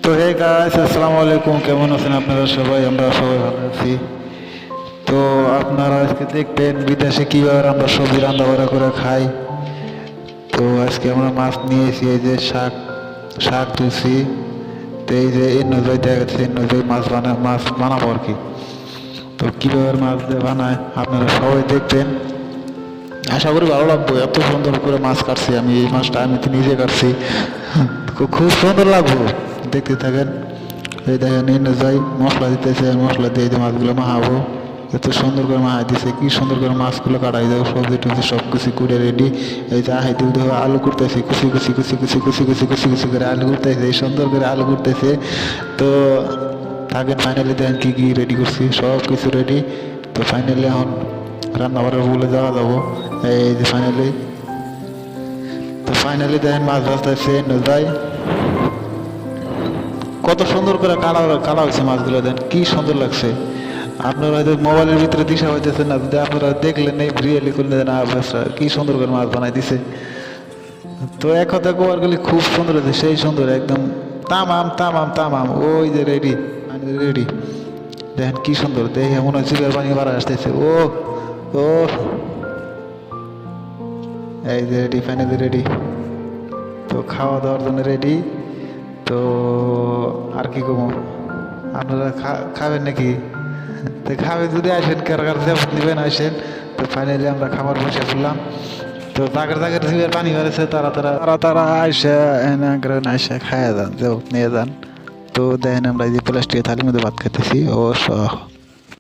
তো hey guys, আসসালামু আলাইকুম। কেমন আছেন আপনারা সবাই? আমরা সবাই ভালো আছি। তো আপনারা আজকে দেখবেন বিদেশে কিভাবে আমরা সবজি রান্না বান্না করে খাই। তো আজকে আমরা মাছ নিয়েছি, এই যে শাক শাক তুলছি। তো এই যে এর নজর দেখা যাচ্ছে, এর নজর মাছ বানাবো আর কি। তো কিভাবে মাছ দিয়ে বানায় আপনারা সবাই দেখবেন, আশা করি ভালো লাগবে। এত সুন্দর করে মাছ কাটছি আমি, এই মাছটা আমি তো নিজে কাটছি। খুব সুন্দর লাগবে, দেখতে থাকেন। এই দেখেন, এই যাই মশলা দিতেছে, মশলা দিয়ে যে মাছগুলো মাখাবো। এত সুন্দর করে মাখা দিছে, কি সুন্দর করে মাছগুলো কাটাই দেবো, সবজি টবজি সব কিছু করে রেডি। এই যে আহাই দিব দেখো, আলু করতেছে, কুচি কুচি কুচি কুচি কুচি কুচি কুচি কুচি করে আলু করতেছে, এই সুন্দর করে আলু করতেছে। তো থাকেন, ফাইনালি দেখেন কি কি রেডি করছি, সব কিছু রেডি। তো ফাইনালি এখন রান্না বান্নার বলে যাওয়া যাবো। এই যে ফাইনালি দেখেন মাছ ভাজতেছে নজাই, কত সুন্দর করে কালা কালা হয়েছে মাছগুলো। দেন কি সুন্দর লাগছে। আপনারা হয়তো মোবাইলের ভিতরে দিশা হইতেছে না, যদি আপনারা দেখলেন এই রিয়েলি করলে না, কি সুন্দর করে মাছ বানাই দিছে। তো এক কথা গোয়ার গেলে খুব সুন্দর হয়েছে, সেই সুন্দর একদম তামাম তামাম তামাম। ওই যে রেডি, রেডি। দেখেন কি সুন্দর, দেখে মনে হয় জিগার পানি বাড়া আসতেছে। ও ও এই যে রেডি, ফাইনালি রেডি। তো খাওয়া দাওয়ার জন্য রেডি। তো আর কি কমো, আপনারা খাবেন নাকি? তো খাবে যদি আসেন, কার কার যেমন নেবেন আসেন। তো ফাইনালি আমরা খাবার বসে ফেললাম। তো জাগের জাগের জিভের পানি বেড়েছে, তারা তারা তারা তারা আইসা এনে আইসা খাইয়া যান, যে নিয়ে যান। তো দেখেন আমরা এই যে প্লাস্টিকের থালির মধ্যে ভাত খাইতেছি অবশ্য।